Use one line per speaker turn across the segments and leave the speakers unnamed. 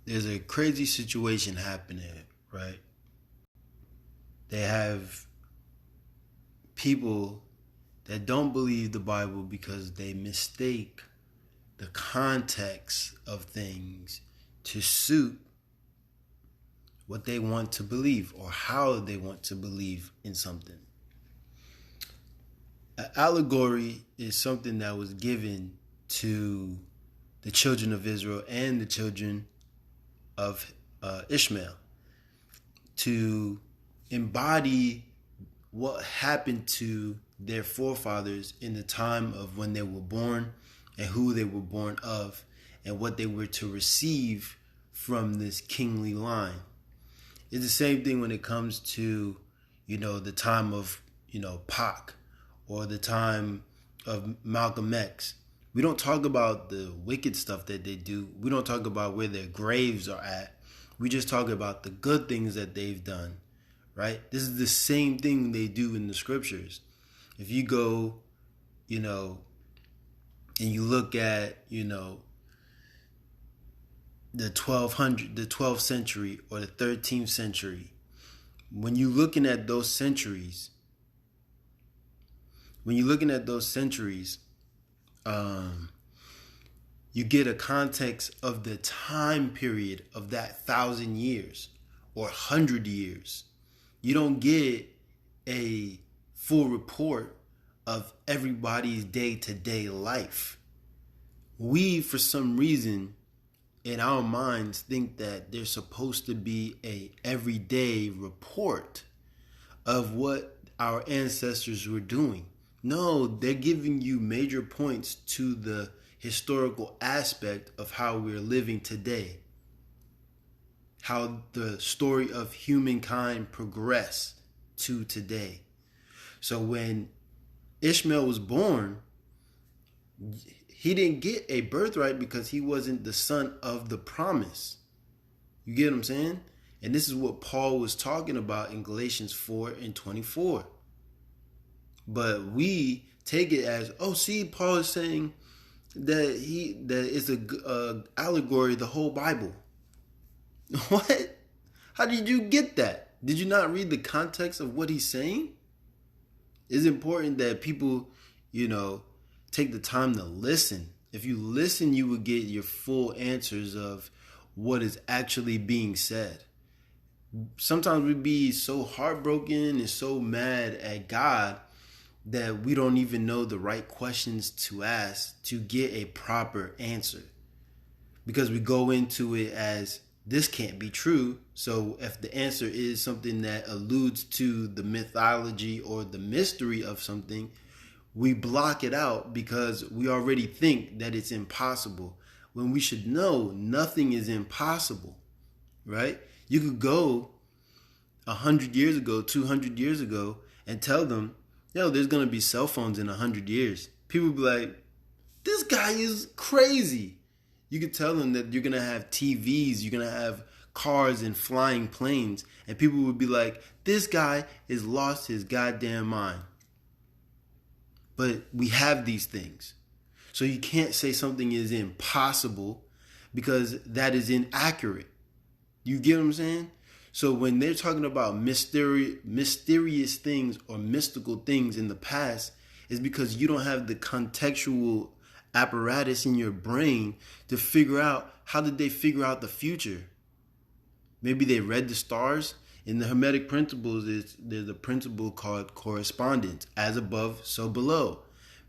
there's a crazy situation happening, right? They have people that don't believe the Bible because they mistake the context of things to suit what they want to believe or how they want to believe in something. An allegory is something that was given to the children of Israel and the children of Ishmael to embody what happened to their forefathers in the time of when they were born and who they were born of and what they were to receive from this kingly line. It's the same thing when it comes to, the time of, Pac or the time of Malcolm X. We don't talk about the wicked stuff that they do. We don't talk about where their graves are at. We just talk about the good things that they've done, right? This is the same thing they do in the scriptures. If you go, and you look at, the 12th century or the 13th century, when you're looking at those centuries, you get a context of the time period of that 1,000 years or 100 years. You don't get a full report of everybody's day-to-day life. We, for some reason, in our minds, think that there's supposed to be a everyday report of what our ancestors were doing. No, they're giving you major points to the historical aspect of how we're living today, how the story of humankind progressed to today. So when Ishmael was born, he didn't get a birthright because he wasn't the son of the promise. You get what I'm saying? And this is what Paul was talking about in Galatians 4:24. But we take it as, Paul is saying that it's a allegory, the whole Bible. What? How did you get that? Did you not read the context of what he's saying? It's important that people, take the time to listen. If you listen, you will get your full answers of what is actually being said. Sometimes we be so heartbroken and so mad at God that we don't even know the right questions to ask to get a proper answer. Because we go into it as, this can't be true. So if the answer is something that alludes to the mythology or the mystery of something, we block it out because we already think that it's impossible. When we should know nothing is impossible, right? You could go 100 years ago, 200 years ago, and tell them, there's going to be cell phones in 100 years. People will be like, this guy is crazy. You could tell them that you're going to have TVs, you're going to have cars and flying planes. And people would be like, this guy has lost his goddamn mind. But we have these things. So you can't say something is impossible because that is inaccurate. You get what I'm saying? So when they're talking about mysterious things or mystical things in the past, it's because you don't have the contextual apparatus in your brain to figure out how did they figure out the future. Maybe they read the stars. In the Hermetic principles, there's a principle called correspondence, as above, so below.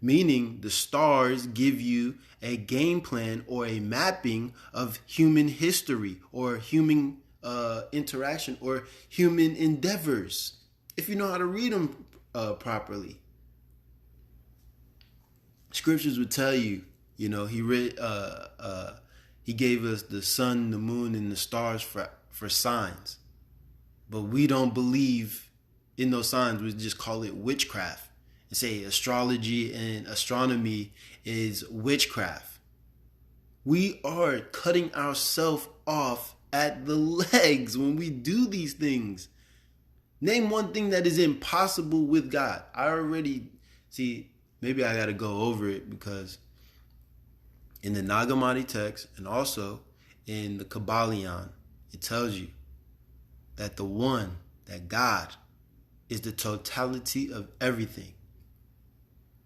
Meaning the stars give you a game plan or a mapping of human history or human interaction or human endeavors, if you know how to read them properly. Scriptures would tell you, he gave us the sun, the moon, and the stars for signs. But we don't believe in those signs. We just call it witchcraft and say astrology and astronomy is witchcraft. We are cutting ourselves off at the legs when we do these things. Name one thing that is impossible with God. Maybe I got to go over it because in the Nag Hammadi text and also in the Kabbalion, it tells you that that God, is the totality of everything.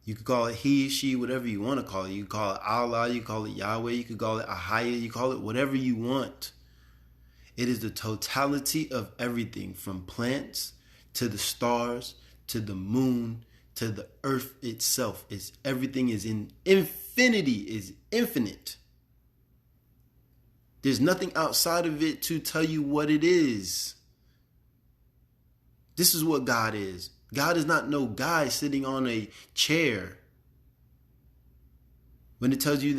You could call it he, she, whatever you want to call it. You could call it Allah, you could call it Yahweh, you could call it Ahaya, you call it whatever you want. It is the totality of everything, from plants to the stars to the moon to the earth itself. Everything is in infinity, is infinite. There's nothing outside of it to tell you what it is. This is what God is. God is not no guy sitting on a chair. When it tells you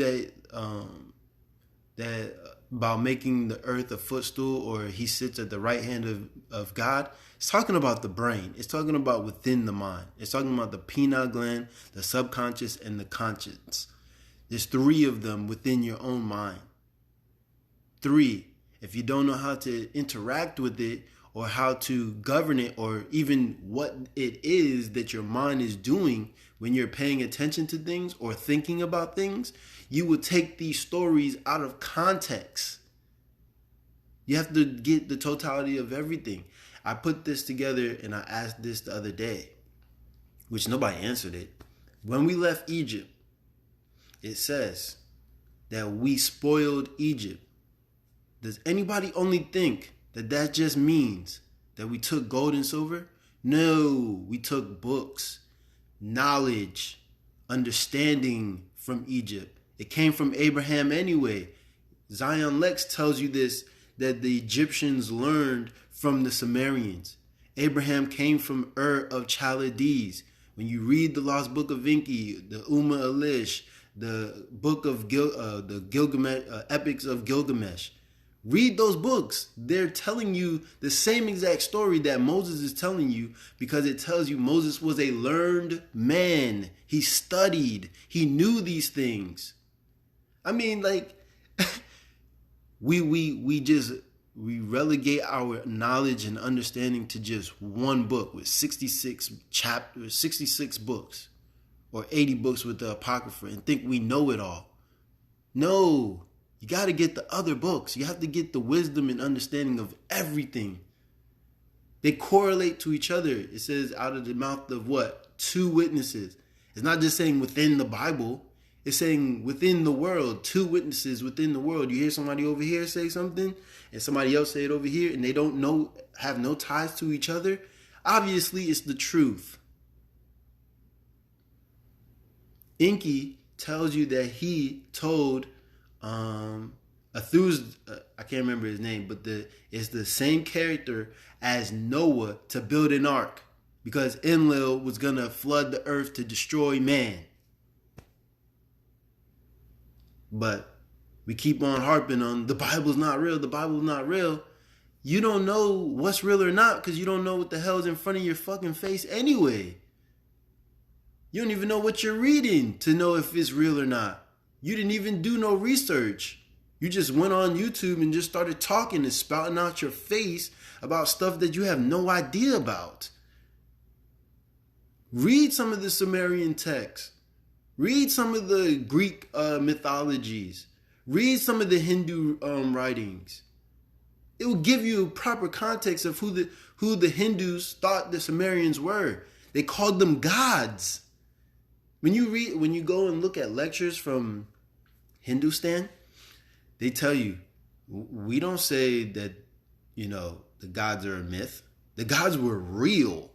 that about making the earth a footstool, or he sits at the right hand of God, it's talking about the brain. It's talking about within the mind. It's talking about the pineal gland, the subconscious, and the conscience. There's 3 of them within your own mind. 3. If you don't know how to interact with it, or how to govern it, or even what it is that your mind is doing when you're paying attention to things or thinking about things, you will take these stories out of context. You have to get the totality of everything. I put this together and I asked this the other day, which nobody answered it. When we left Egypt, it says that we spoiled Egypt. Does anybody only think that just means that we took gold and silver? No, we took books, knowledge, understanding from Egypt. It came from Abraham anyway. Zion Lex tells you this, that the Egyptians learned from the Sumerians. Abraham came from Ur of Chaldees. When you read the Lost Book of Enki, the Umm Elish, the book of the Gilgamesh, Epics of Gilgamesh, read those books. They're telling you the same exact story that Moses is telling you, because it tells you Moses was a learned man. He studied. He knew these things. I mean, like, we relegate our knowledge and understanding to just one book with 66 chapters, 66 books, or 80 books with the Apocrypha, and think we know it all. No. You got to get the other books. You have to get the wisdom and understanding of everything. They correlate to each other. It says out of the mouth of what? 2 witnesses. It's not just saying within the Bible. It's saying within the world. 2 witnesses within the world. You hear somebody over here say something and somebody else say it over here, and they don't know, have no ties to each other. Obviously, it's the truth. Enki tells you that he told I can't remember his name, but it's the same character as Noah to build an ark, because Enlil was gonna flood the earth to destroy man. But we keep on harping on the Bible's not real. The Bible's not real. You don't know what's real or not because you don't know what the hell's in front of your fucking face anyway. You don't even know what you're reading to know if it's real or not. You didn't even do no research. You just went on YouTube and just started talking and spouting out your face about stuff that you have no idea about. Read some of the Sumerian texts. Read some of the Greek mythologies. Read some of the Hindu writings. It will give you a proper context of who the Hindus thought the Sumerians were. They called them gods. When you go and look at lectures from Hindustan, they tell you, we don't say that, the gods are a myth. The gods were real.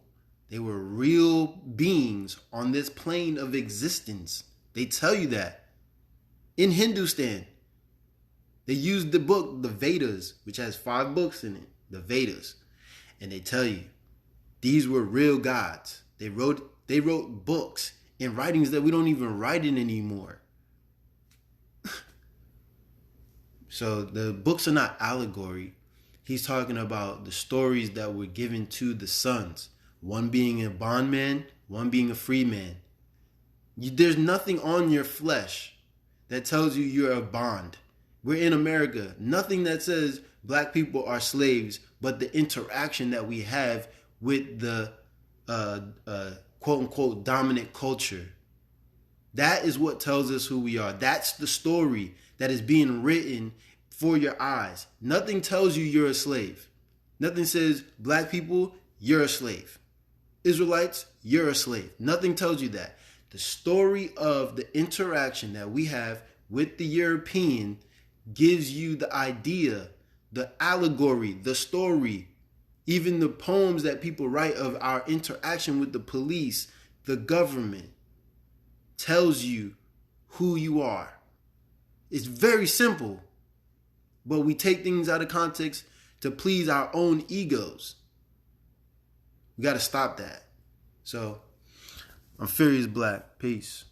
They were real beings on this plane of existence. They tell you that. In Hindustan, they use the book, the Vedas, which has 5 books in it, the Vedas. And they tell you, these were real gods. They wrote books in writings that we don't even write in anymore. So the books are not allegory. He's talking about the stories that were given to the sons. One being a bondman, one being a free man. There's nothing on your flesh that tells you you're a bond. We're in America. Nothing that says black people are slaves, but the interaction that we have with the quote unquote dominant culture. That is what tells us who we are. That's the story that is being written for your eyes. Nothing tells you you're a slave. Nothing says, black people, you're a slave. Israelites, you're a slave. Nothing tells you that. The story of the interaction that we have with the European gives you the idea, the allegory, the story, even the poems that people write of our interaction with the police, the government, tells you who you are. It's very simple, but we take things out of context to please our own egos. We got to stop that. So, I'm Furious Black. Peace.